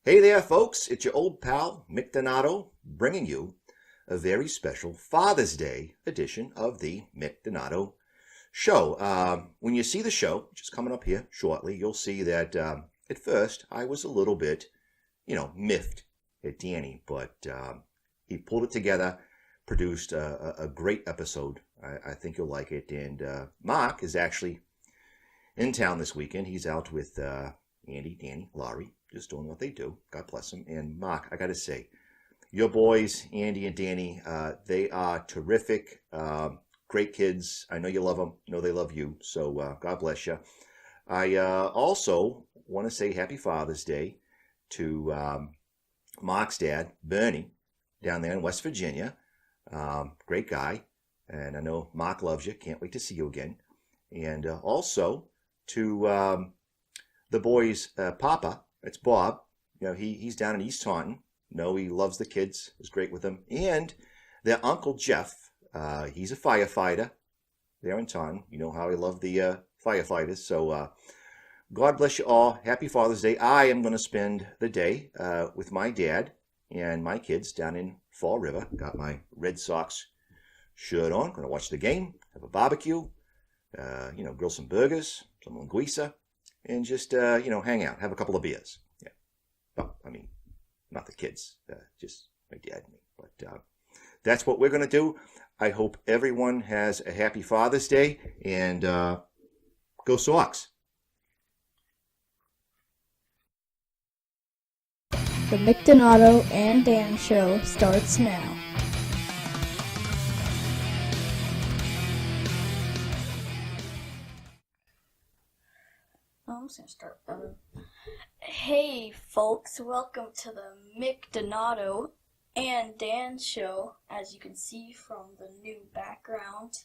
Hey there, folks. It's your old pal, Mick Donato, bringing you a very special Father's Day edition of the Mick Donato Show. When you see the show, which is coming up here shortly, you'll see that at first I was a little bit, miffed at Danny, but he pulled it together, produced a great episode. I think you'll like it. And Mark is actually in town this weekend. He's out with Andy, Danny, Laurie, just doing what they do. God bless them. And Mark, I got to say, your boys, Andy and Danny, they are terrific, great kids. I know you love them. I know they love you. So God bless you. I also want to say Happy Father's Day to Mark's dad, Bernie, down there in West Virginia. Great guy. And I know Mark loves you. Can't wait to see you again. And also to the boys' papa. It's Bob. He's down in East Taunton. He loves the kids. Is great with them. And their Uncle Jeff, he's a firefighter there in Taunton. You know how I love the firefighters. So God bless you all. Happy Father's Day. I am going to spend the day with my dad and my kids down in Fall River. Got my Red Sox shirt on. Going to watch the game, have a barbecue, grill some burgers, some linguiça, and just, hang out, have a couple of beers. Yeah. Well, not the kids, just my dad and me. But that's what we're going to do. I hope everyone has a happy Father's Day, and go Sox. The Mick Donato and Dan Show starts now. I'm just going to start. Hey folks, welcome to the Mick Donato and Dan Show, as you can see from the new background,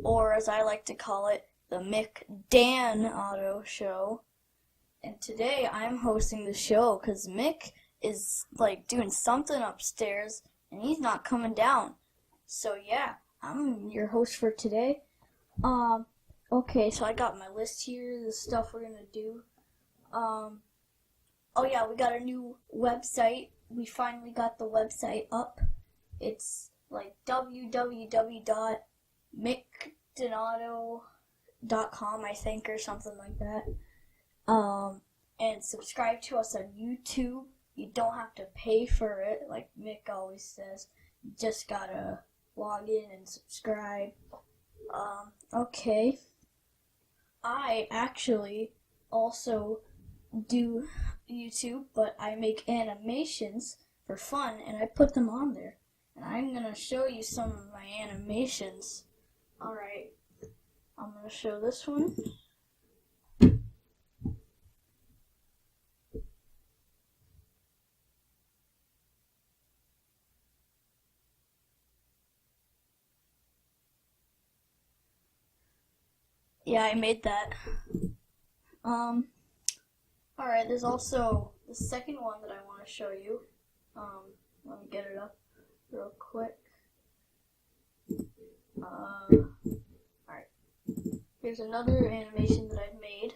or as I like to call it, the Mick Dan Auto Show. And today I'm hosting the show because Mick is doing something upstairs and he's not coming down. So yeah, I'm your host for today. Okay, so I got my list here, the stuff we're gonna do. Oh yeah, we got a new website. We finally got the website up. It's www.mickdonato.com, I think, or something like that. And subscribe to us on YouTube. You don't have to pay for it, like Mick always says. You just gotta log in and subscribe. Okay. I actually also do YouTube, but I make animations for fun, and I put them on there. And I'm going to show you some of my animations. Alright, I'm going to show this one. Yeah, I made that. Alright, there's also the second one that I want to show you. Let me get it up real quick. Alright. Here's another animation that I've made.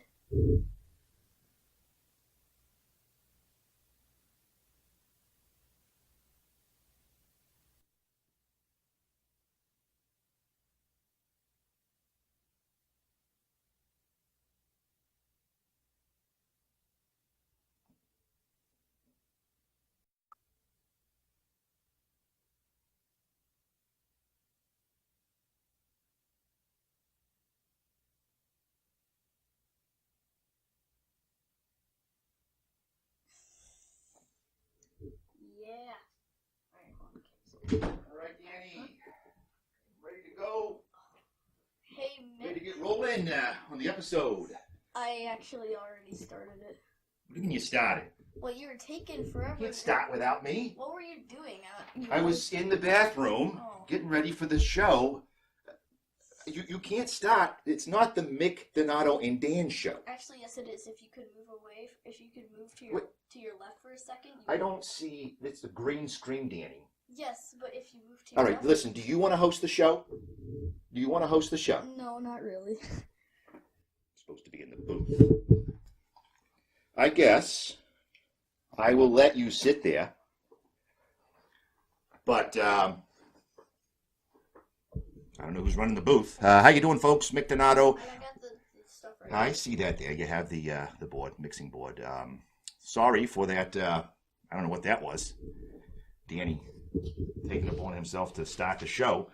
Yeah. All right, Danny. Ready to go? Hey, Mick. Ready to get rolling on the episode. I actually already started it. What do you mean you started? Well, you were taking forever. You can't start without me. What were you doing? I was in the bathroom getting ready for the show. You can't start. It's not the Mick Donato and Dan show. Actually, yes, it is. If you could move away, if you could move to your left for a second. I don't see. It's the green screen, Danny. Yes, but if you move to your All right, left. listen. Do you want to host the show? Do you want to host the show? No, not really. Supposed to be in the booth. I guess I will let you sit there. But I don't know who's running the booth. How you doing, folks? Mick Donato. I got the stuff right I see that there. You have the board, mixing board. Sorry for that. I don't know what that was. Danny taking it upon himself to start the show.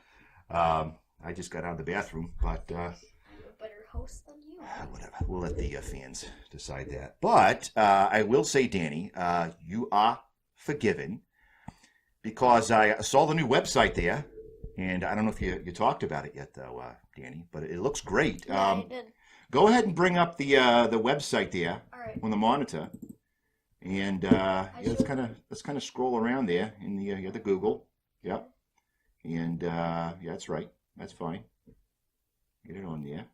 I just got out of the bathroom, but I'm a better host than you. whatever. We'll let the fans decide that. But I will say, Danny, you are forgiven because I saw the new website there, and I don't know if you talked about it yet, though, Danny, but it looks great. Yeah, I did. Go ahead and bring up the website there All right. on the monitor, and let's kind of scroll around there in the Google. Yep, and yeah, that's right. That's fine. Get it on there.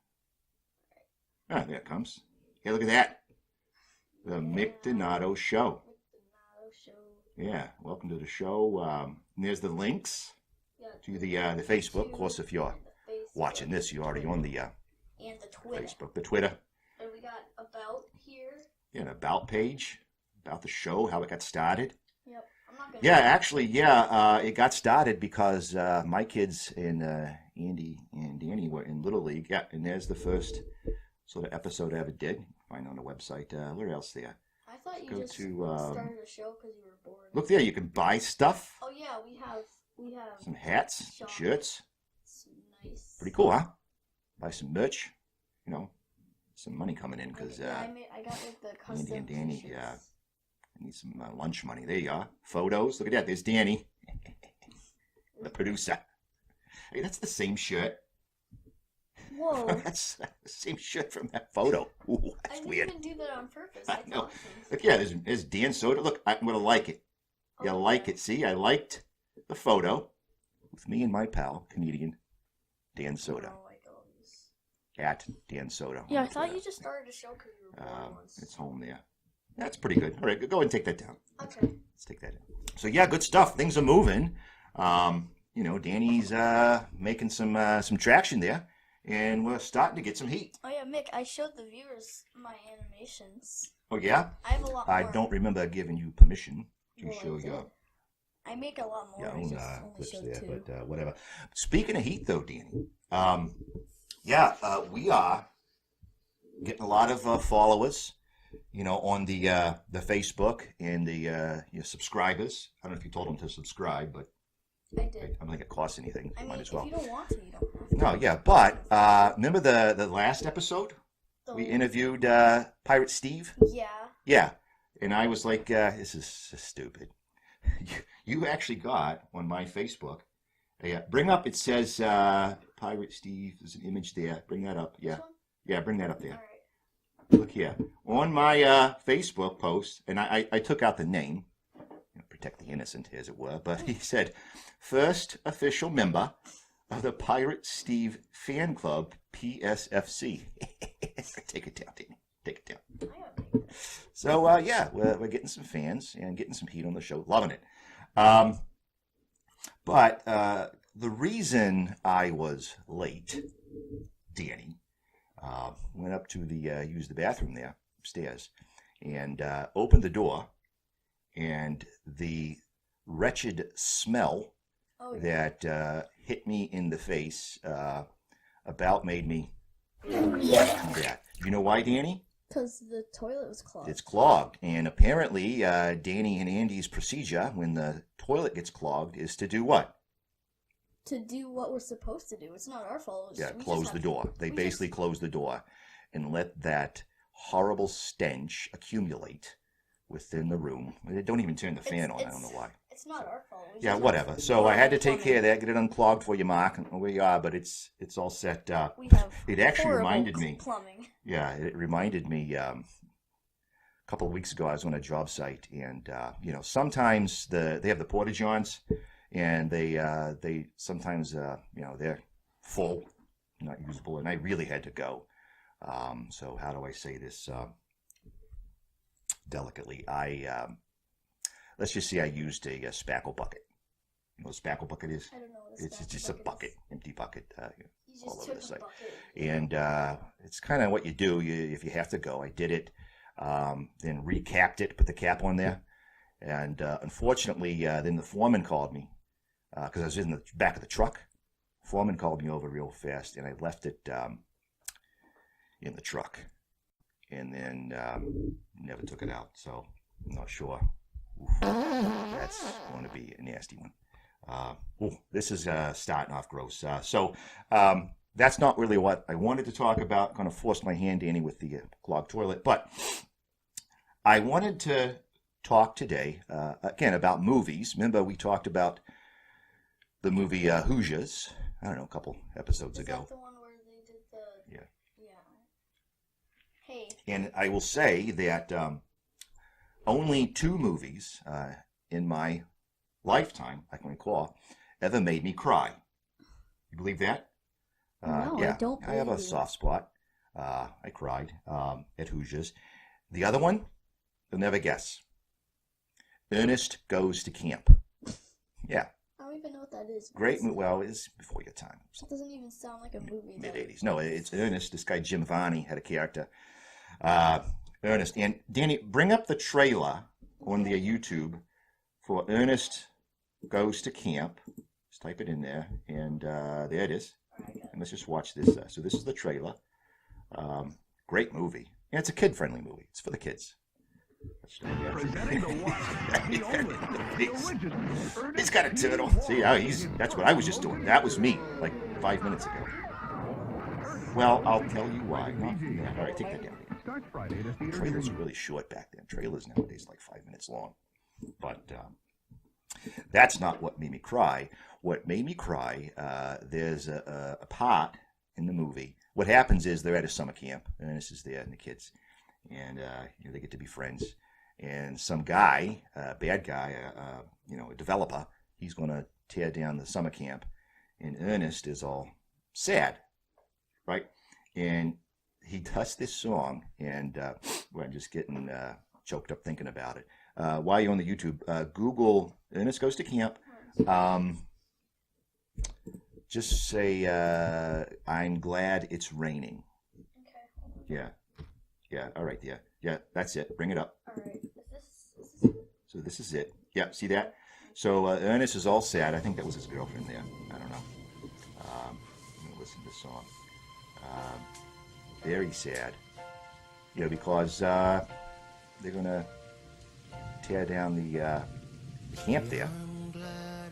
Ah, there it comes. Hey, look at that. The Mick Donato Show. Yeah, welcome to the show. And there's the links to the Facebook. Of course, if you're watching this, you're already on the and the Twitter. Facebook, the Twitter. And we got about here. Yeah, an about page about the show, how it got started. Yep. I'm not gonna. Yeah, actually, it got started because my kids and Andy and Danny were in Little League. Yeah, and there's the first sort of episode I ever did. Find on the website. Where else there? I thought you Go just to, started a show because you were bored. Look there, you can buy stuff. Oh yeah, we have Some hats, Shop. shirts. some nice. Pretty cool, huh? Buy some merch. You know, some money coming in because I got like the custom Andy and Danny, t-shirts. yeah. I need some lunch money. There you are. Photos. Look at that. There's Danny, the producer. Hey, that's the same shirt. Whoa. That's the same shirt from that photo. Ooh, I that's didn't weird. even do that on purpose. I know. Awesome. Look, yeah, there's Dan Soda. Look, I'm going to like it. You Oh, like it. See, I liked the photo with me and my pal, comedian Dan Soda. Oh, like all these. At Dan Soda. Yeah, I on thought Twitter. you just started a show because you were bored once. It's home there. That's pretty good. All right, go ahead and take that down. Okay. Let's take that in. So yeah, good stuff. Things are moving. You know, Danny's making some traction there, and we're starting to get some heat. Oh yeah, Mick, I showed the viewers my animations. Oh yeah? I have a lot more. I don't remember giving you permission to Well, I show did. your I make a lot more. I own just only clips showed there, two. but whatever. Speaking of heat, though, Danny, we are getting a lot of followers. You know, on the Facebook and the your subscribers. I don't know if you told them to subscribe, but I did. I don't think it costs anything. I mean, Might as well. if you don't want to, you don't have to. No, yeah, but remember the last episode? The- We interviewed Pirate Steve. Yeah. Yeah, and I was like, this is stupid. You actually got on my Facebook. Yeah, bring up. It says Pirate Steve. There's an image there. Bring that up. Yeah, This one? yeah. Bring that up there. All right. Look here on my Facebook post, and I took out the name, protect the innocent, as it were. But he said, first official member of the Pirate Steve Fan Club, PSFC. Take it down, Danny. Take it down. I gotta take this. So yeah, we're getting some fans and getting some heat on the show. Loving it. But the reason I was late, Danny, went up to the use the bathroom there upstairs and opened the door, and the wretched smell Oh yeah. that hit me in the face about made me yeah. You know why, Danny? Because the toilet was clogged. It's clogged, and apparently Danny and Andy's procedure when the toilet gets clogged is to do what? To do what we're supposed to do. It's not our fault. Yeah, We just close have the to- door. They we basically just- close the door and let that horrible stench accumulate within the room. They don't even turn the fan on. I don't know why. It's not our fault. We Yeah, just whatever. have So I had to take plumbing. care of that, get it unclogged for you, Mark. And where you are, but it's all set. We have It actually horrible reminded me. plumbing. Yeah, it reminded me. A couple of weeks ago, I was on a job site, and you know, sometimes they have the porta johns, and they sometimes you know, they're full, not usable, and I really had to go. So how do I say this delicately? Let's just say I used a spackle bucket. You know what a spackle bucket is? I don't know what a It's spackle just a bucket bucket, is. empty bucket. You just all over took the a site. bucket. And it's kind of what you do if you have to go. I did it, then recapped it, put the cap on there, And unfortunately, then the foreman called me because I was in the back of the truck. Foreman called me over real fast, and I left it in the truck, and then never took it out. So I'm not sure. Oof, that's going to be a nasty one. This is starting off gross. That's not really what I wanted to talk about. Going to force my hand, Danny, with the clogged toilet. But I wanted to talk today, again, about movies. Remember, we talked about the movie Hoosiers, I don't know, a couple episodes ago. Is that the one where they did the... Yeah. Hey. And I will say that only 2 movies in my lifetime, I can recall, ever made me cry. You believe that? No, yeah, I don't I have a believe you. soft spot. I cried at Hoosiers. The other one, you'll never guess. Ernest Goes to Camp. Yeah. I don't even know what that is. Great movie. Well, it's before your time. That doesn't even sound like a movie. Mid-'80s. No, it's Ernest. This guy, Jim Varney, had a character. Ernest. And Danny, bring up the trailer on the YouTube for Ernest Goes to Camp. Just type it in there. And there it is. And let's just watch this. So this is the trailer. Great movie. And it's a kid-friendly movie. It's for the kids. Presenting the one, the only, the original. He's got a turtle. See, that's what I was just doing. That was me, like 5 minutes ago. Well, I'll tell you why. All right, take that down. Starts Friday at a theater. Trailers were really short back then. Trailers nowadays are like 5 minutes long. But that's not what made me cry. What made me cry, there's a part in the movie. What happens is they're at a summer camp, and this is there, and the kids. And they get to be friends. And some guy, bad guy, a developer, he's going to tear down the summer camp. And Ernest is all sad, right? And he does this song, and I'm just getting choked up thinking about it. While you're on the YouTube, Google Ernest Goes to Camp. Just say, I'm glad it's raining. Okay. Yeah. Yeah, all right, yeah, that's it. Bring it up. All right. Is this So this is it. Yeah, see that? So Ernest is all sad. I think that was his girlfriend there. I don't know. I'm going to listen to this song. Very sad. Because they're going to tear down the camp there.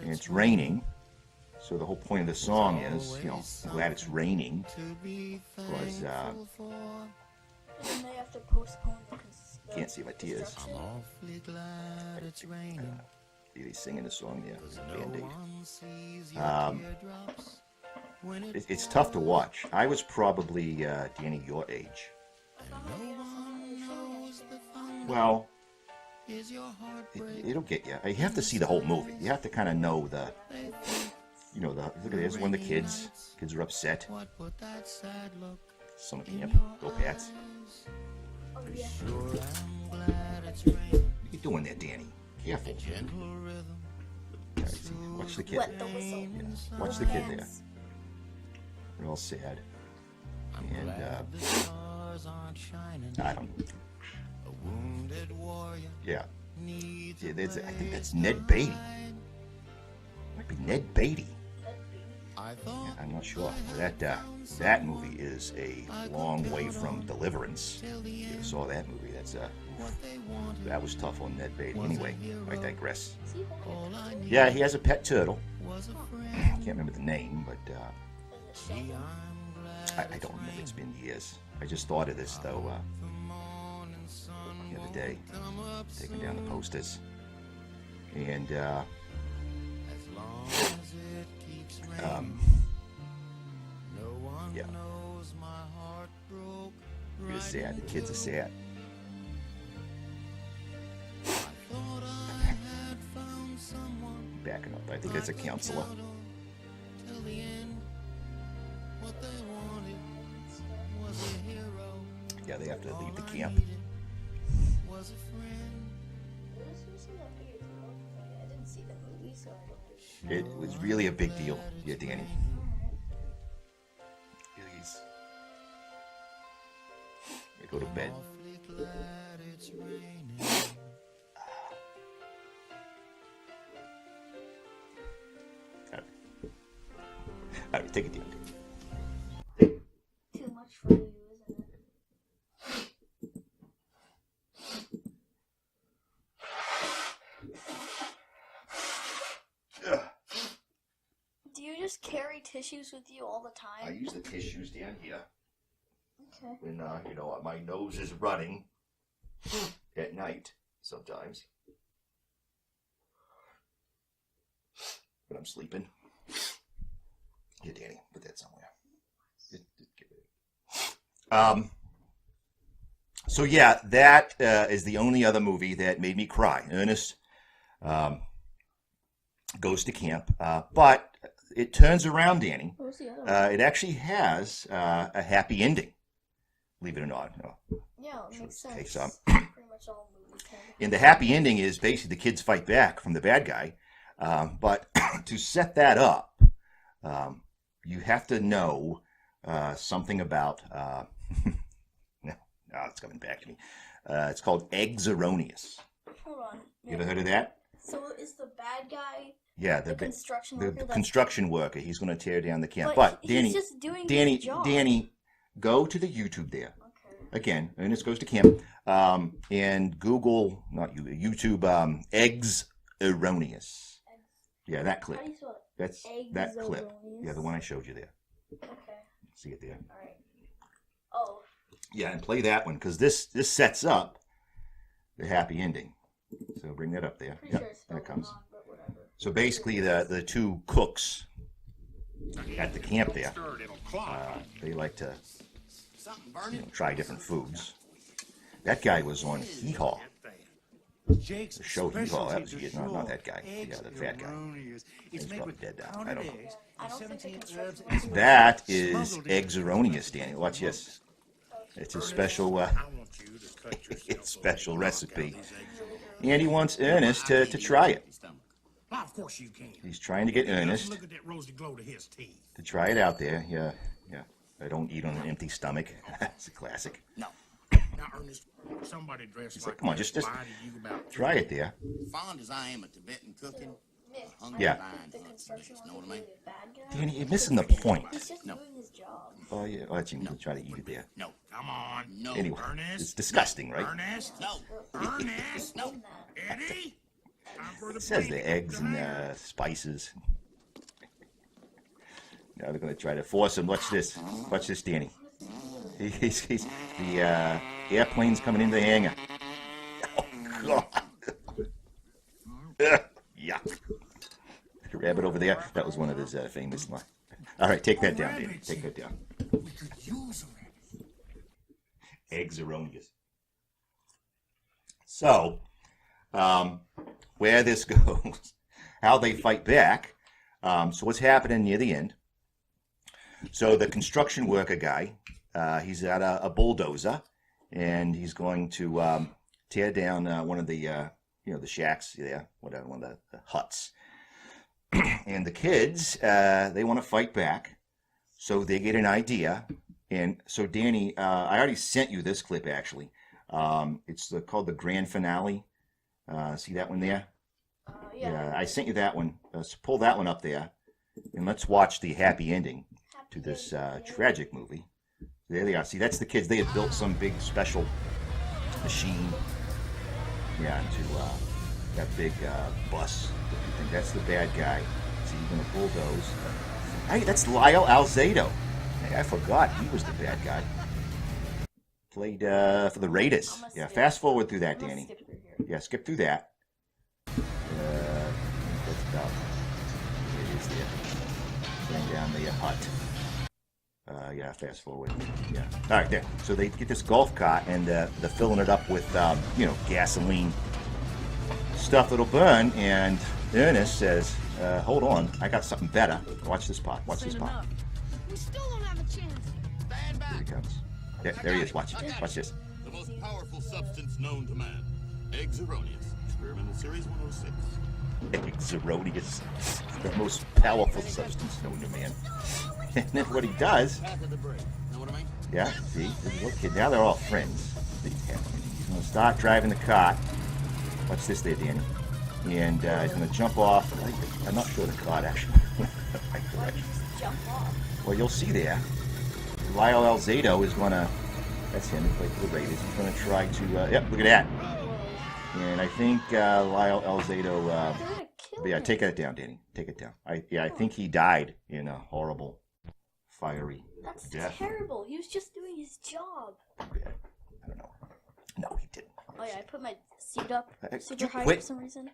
And it's raining. So the whole point of the song is, I'm glad it's raining. Because... and they have to postpone the can't see my tears. construction. Awfully glad it's raining. Really singing the song there. No Band-Aid. one sees your teardrops when It's tough to watch. I was probably, Danny, your age. no one knows the fun Well, is your heartbreak. it'll get you. You have to see the whole movie. You have to kind of know look at this. When the kids are upset. What put that sad look Summer camp. Go Pats. Oh, yeah. sure I'm glad it's raining. What are you doing there, Danny? Careful. Gentle rhythm. All right, see, watch the kid. Wet the whistle. Watch the kid there. They're all sad. And, Glad the stars aren't shining. I don't know. A wounded warrior Yeah. needs Yeah, a I think that's place Ned to Beatty. hide. Might be Ned Beatty. I thought I'm not sure. That movie is a long way from Deliverance. If you ever saw that movie, that was tough on Ned Beatty. Anyway, I digress. Is he holding all I need Yeah, he has a pet turtle. was a friend. Can't remember the name, but in the Gee, shelter? I'm glad I don't remember. It's been years. I just thought of this though the morning sun the other day, come up taking down the posters, and as long as it keeps raining. No one yeah. knows my heart broke. It was sad. The kids are sad. I thought I had found someone Backing up. I think that's a counselor. till the end. What they wanted was a hero. Yeah, they have to leave the All I camp. needed was a friend. Who's in that big deal? I didn't see the movie, so I don't. It was really a big deal. Yeah, Danny. Please. You go to bed. Awfully glad it's raining. All right, take it down. Too much for you, isn't it? Do you just carry tissues with you all the I time? use the tissues down here Okay. when, my nose is running at night sometimes. When I'm sleeping. Here, Danny, put that somewhere. Just get rid of it. So yeah, that is the only other movie that made me cry. Ernest Goes to Camp, but it turns around, Danny. What was the other one? It actually has a happy ending, believe it or not. Yeah, it makes sense. Okay, so Pretty much all movies have. and the happy ending is basically the kids fight back from the bad guy. But to set that up, you have to know something about. No, it's coming back to me. It's called eggs erroneous. Hold on. You ever heard of that? So is the bad guy Yeah, the construction worker? the construction worker. He's going to tear down the camp. But But Danny, he's just doing his job. Danny, go to the YouTube there. Okay. Again, Ernest Goes to Camp, and Google, not YouTube, eggs erroneous. Yeah, that clip. How do you spell it? That's Eggs that clip. erroneous? Yeah, the one I showed you there. Okay. See it there. All right. Oh. Yeah, and play that one because this sets up the happy ending. So bring that up there. Pretty Yeah, sure it's there it comes. wrong, but whatever. So basically, the two cooks at the camp there, they like to try different foods. That guy was on Hee Haw. The show Hee Haw. That was not that guy. Yeah, the fat guy. He's probably dead now. I don't know. I don't think the construction worker. That is eggs erroneous, Danny. Watch this. It's a special, special recipe. And he wants Ernest to try it. Of course you can. He's trying to get Ernest Look at that rosy glow to his teeth. to try it out there. Yeah. I don't eat on an empty stomach. It's a classic. No. Now, Ernest, somebody dressed He's like like, come on, that just lied to you about try it there. Fond as I am of Tibetan cooking, Mick, hungry Yeah. mind the hunts, construction you know worker what I mean? really a bad guy? Danny, you're missing the point. He's just doing his job. Oh, yeah. Let's him try to eat it there. No, Come on. no, Anyway, Ernest? it's disgusting, right? Ernest? no, Ernest? no. Eddie? Time for the It says picnic the eggs to and have. spices. Now they're going to try to force him. Watch this. Watch this, Danny. He's the airplane's coming into the hangar. Oh, God. Yuck. The rabbit over there. That was one of his famous lines. All right, take that down, Danny. Take that down. We could use a rabbit. Eggs erroneous. So, where this goes, how they fight back. So what's happening near the end? So the construction worker guy, he's got a bulldozer, and he's going to tear down one of the the shacks there, whatever, one of the huts. And the kids, they want to fight back, so they get an idea. And so Danny, I already sent you this clip actually. It's called the grand finale. See that one there? Yeah, I sent you that one. So pull that one up there, and let's watch the happy ending to this tragic movie. There they are. See, that's the kids. They had built some big special machine. Yeah, to that big bus. I think that's the bad guy. See, he's gonna bulldoze. Hey, that's Lyle Alzado. Hey, I forgot he was the bad guy. Played for the Raiders. Yeah, fast forward through that, Danny. Yeah, skip through that. That's about it is there. Bring down the hut. Yeah, fast forward. Yeah. All right, there. So they get this golf cart and they're filling it up with, gasoline stuff that'll burn. And Ernest says, "Hold on, I got something better. Watch this part. Watch this part." We still don't have a chance. Here he comes. There he is. Watch it. Watch this. The most powerful substance known to man. Eggs erroneous. Experimental Series 106. Eggs erroneous. The most powerful substance known to man. And then what he does, Path of the brave. Know what I mean? yeah, see, this little kid, now they're all friends. He's going to start driving the cart. Watch this there, Danny. And he's going to jump off. I'm not sure the cart actually went in the right direction. jump off. Well, you'll see there. Lyle Alzado is gonna. That's him. He played for the Raiders. He's gonna try to. Yep, look at that. And I think Lyle Alzado. They're gonna kill Yeah, him. take it down, Danny. Take it down. I think he died in a horrible, fiery That's death. terrible. He was just doing his job. Yeah, I don't know. No, he didn't. Oh yeah, I put my seat up Could super you high quit for some reason.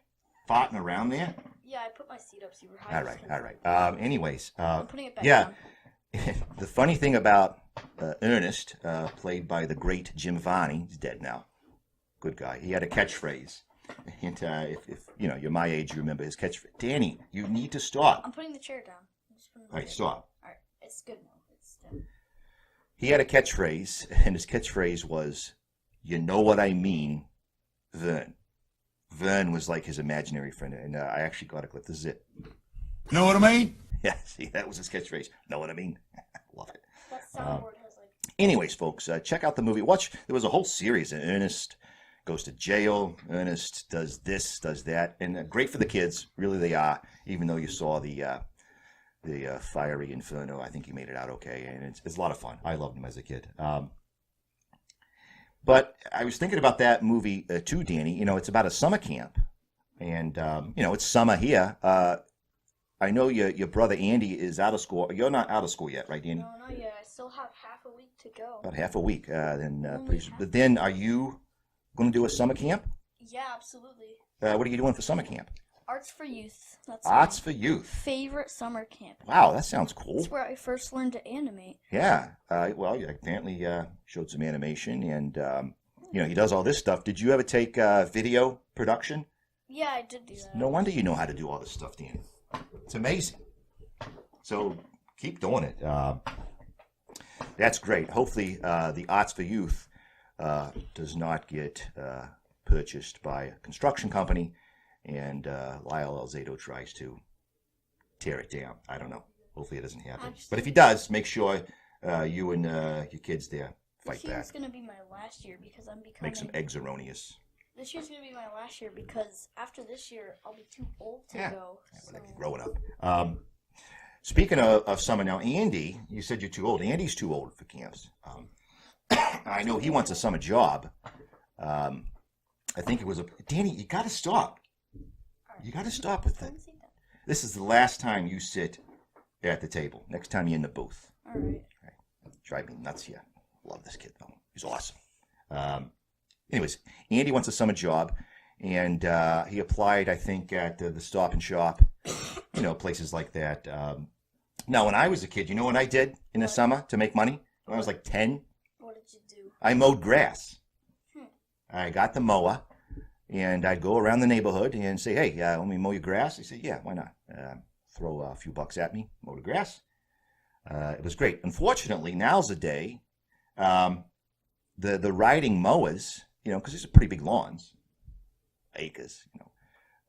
Farting around there. Yeah, I put my seat up super high. All right. Anyways, I'm putting it back yeah. down. The funny thing about Ernest, played by the great Jim Varney, he's dead now. Good guy. He had a catchphrase. And if you're my age, you remember his catchphrase. Danny, you need to stop. I'm putting the chair down. I'm just putting the All right, chair stop. All right, it's good now. It's done. He had a catchphrase, and his catchphrase was, "You know what I mean, Vern." Vern was like his imaginary friend, and I actually got a clip. This is it. Know what I mean? Yeah, see, that was his catchphrase. Know what I mean? Love it. That soundboard has like. Anyways, folks, check out the movie. Watch. There was a whole series. Ernest goes to jail. Ernest does this, does that, and great for the kids. Really, they are. Even though you saw the fiery inferno, I think he made it out okay, and it's a lot of fun. I loved him as a kid. But I was thinking about that movie too, Danny. You know, it's about a summer camp, and it's summer here. I know your brother Andy is out of school. You're not out of school yet, right, Danny? No, not yet. I still have half a week to go. About half a week. Only half. But then, are you going to do a summer camp? Yeah, absolutely. What are you doing for summer camp? Arts for Youth. That's Arts my for Youth. favorite summer camp. Wow, that sounds cool. That's where I first learned to animate. Yeah. Well, you apparently showed some animation, and he does all this stuff. Did you ever take video production? Yeah, I did do that. No wonder you know how to do all this stuff, Danny. It's amazing. So keep doing it. That's great. Hopefully, the Arts for Youth does not get purchased by a construction company, and Lyle Alzado tries to tear it down. I don't know. Hopefully, it doesn't happen. Actually, But if he does, make sure you and your kids there fight this year's back. going to be my last year because I'm becoming... Make some eggs erroneous. This year's going to be my last year because after this year, I'll be too old to Yeah. go. Yeah, So. well, they're growing up. Speaking of summer now, Andy, you said you're too old. Andy's too old for camps. I know he wants a summer job. I think it was Danny, you got to stop. You got to stop with that. Don't say that. This is the last time you sit at the table. Next time you're in the booth. All right. Drive me nuts here. Love this kid, though. He's awesome. Anyways, Andy wants a summer job, and he applied, I think, at the Stop and Shop, places like that. Now, when I was a kid, you know what I did in the summer to make money? When I was like 10, What did you do? I mowed grass. I got the mower, and I'd go around the neighborhood and say, "Hey, let me mow your grass." They say, "Yeah, why not?" Throw a few bucks at me, mow the grass. It was great. Unfortunately, now's the day. The riding mowers, because these are pretty big lawns, acres.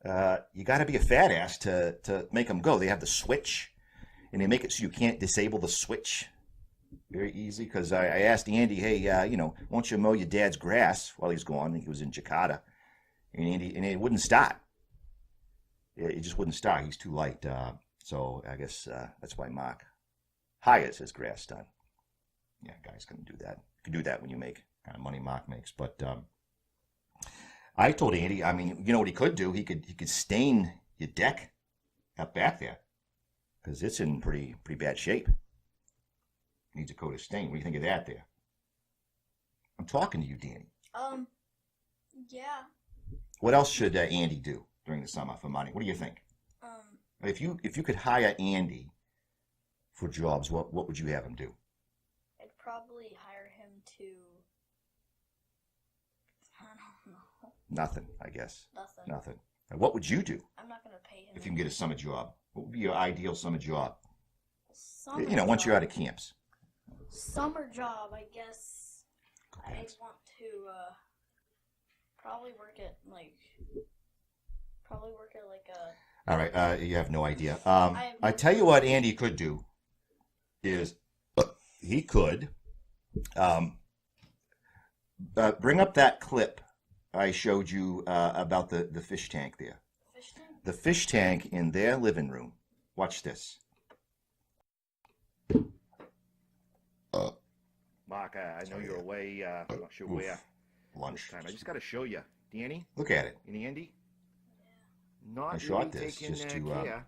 You got to be a fat ass to make them go. They have the switch, and they make it so you can't disable the switch very easy. Because I asked Andy, "Hey, won't you mow your dad's grass while he's gone?" I think he was in Jakarta, and it wouldn't start. It just wouldn't start. He's too light. So I guess that's why Mark hires his grass done. Yeah, guys can do that. You can do that when you make kind of money Mark makes. But I told Andy, I mean, you know what he could do? He could stain your deck up back there because it's in pretty bad shape. Needs a coat of stain. What do you think of that there? I'm talking to you, Danny. Yeah. What else should Andy do during the summer for money? What do you think? If you could hire Andy for jobs, what would you have him do? I'd probably hire him to... I don't know. Nothing, I guess. Nothing. What would you do I'm not going to pay him. if you can get a summer job? What would be your ideal summer job? Summer Once you're job. out of camps. Summer job, I guess. Go I Pats. want to probably work at like a... All right, you have no idea. have I no tell you what Andy could do is he could bring up that clip I showed you about the fish tank there. fish tank. The fish tank in their living room. Watch this. Mark, I know you're away. I'm not sure where. Lunch. Time. I just got to show you, Danny Look at it. and Andy. Not I really shot this taking just to, care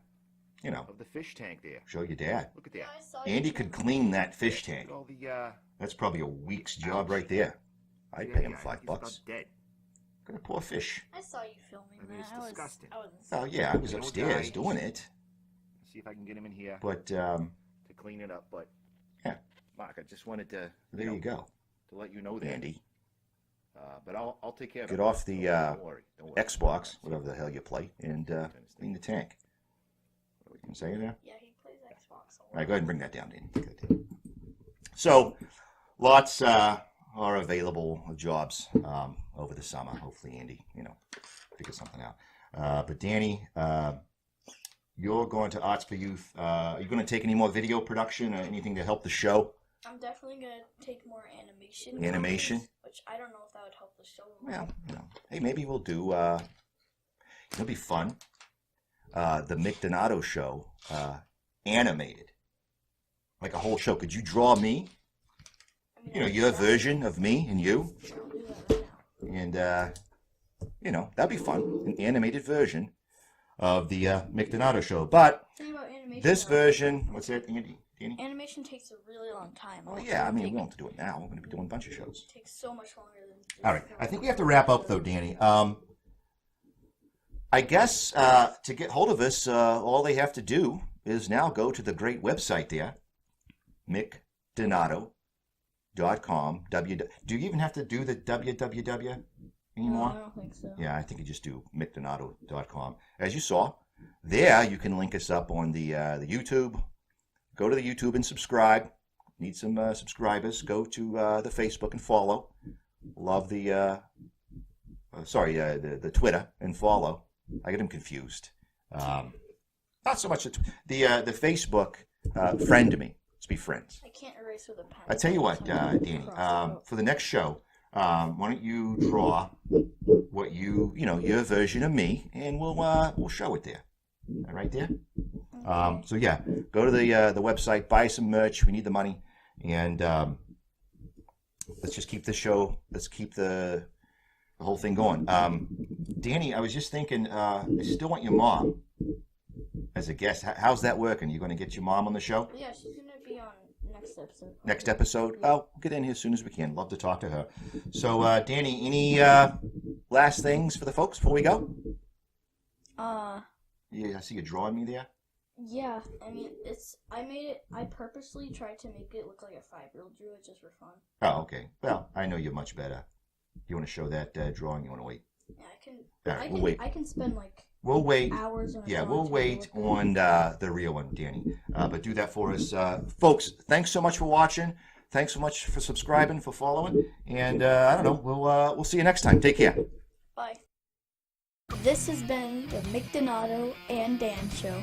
You know, of the fish tank there. show your dad. Look at that. I saw you Andy could clean that fish tank. Look at all the That's probably a week's job right there. I'd yeah, pay him yeah, I think he's $5. about dead. Look at the poor fish. I saw you filming I mean, it's that. disgusting. I was Oh yeah, I was The old upstairs guy. doing it, See if I can get him in here but to clean it up. But Yeah. Mark, I just wanted to there you go, to let you know that. Andy. But I'll take care of it. Get off the Don't worry. Don't worry. Xbox, whatever the hell you play, and clean the tank. You can say it there. Yeah, he plays Xbox a lot. All right, go ahead and bring that down, Danny. Good. So, lots are available jobs over the summer. Hopefully, Andy, figure something out. But Danny, you're going to Arts for Youth. Are you going to take any more video production or anything to help the show? I'm definitely gonna take more animation. Animation? classes, which I don't know if that would help the show. Well, hey, maybe we'll do. It'll be fun. The Mick Donato show, animated, like a whole show. Could you draw me? I mean, Your version of me and you, I'll do that right now. and that'd be fun. An animated version of the Mick Donato show. But Thing about animation, this though, version, what's that, Andy? Danny? animation takes a really long time. Oh yeah, I mean, we won't have to do it now. We're going to be doing a bunch of shows. It takes so much longer than. just All right, I filming. think we have to wrap up though, Danny. I guess to get hold of us, all they have to do is now go to the great website there, mickdonato.com. Do you even have to do the www No, anymore? I don't think so. Yeah, I think you just do mickdonato.com. As you saw, there you can link us up on the YouTube. Go to the YouTube and subscribe. Need some subscribers. Go to the Facebook and follow. Love the the Twitter and follow. I get them confused. Not so much the Facebook. Friend me. Let's be friends. I can't erase with a pen. I tell you what, so I'm gonna Danny. cross it out. For the next show, why don't you draw what your version of me, and we'll show it there. All right, there. So yeah, go to the website, buy some merch. We need the money, and let's just keep the show. Let's keep the whole thing going. Danny, I was just thinking, I still want your mom as a guest. How's that working? You going to get your mom on the show? Yeah, she's gonna be on next episode. Next episode? Oh, we'll get in here as soon as we can. Love to talk to her. So, Danny, any last things for the folks before we go? Yeah, I see you drawing me there. Yeah, I mean, I made it. I purposely tried to make it look like a 5-year-old drew it just for fun. Oh, okay. Well, I know you're much better. You want to show that drawing? You want to wait? Yeah, I can. All right, I we'll can. wait. I can spend like We'll wait. hours on. a Yeah, drawing we'll to wait look on the real one, Danny. But do that for us. Folks, thanks so much for watching. Thanks so much for subscribing, for following. And I don't know, we'll see you next time. Take care. Bye. This has been the Mick Donato and Dan Show.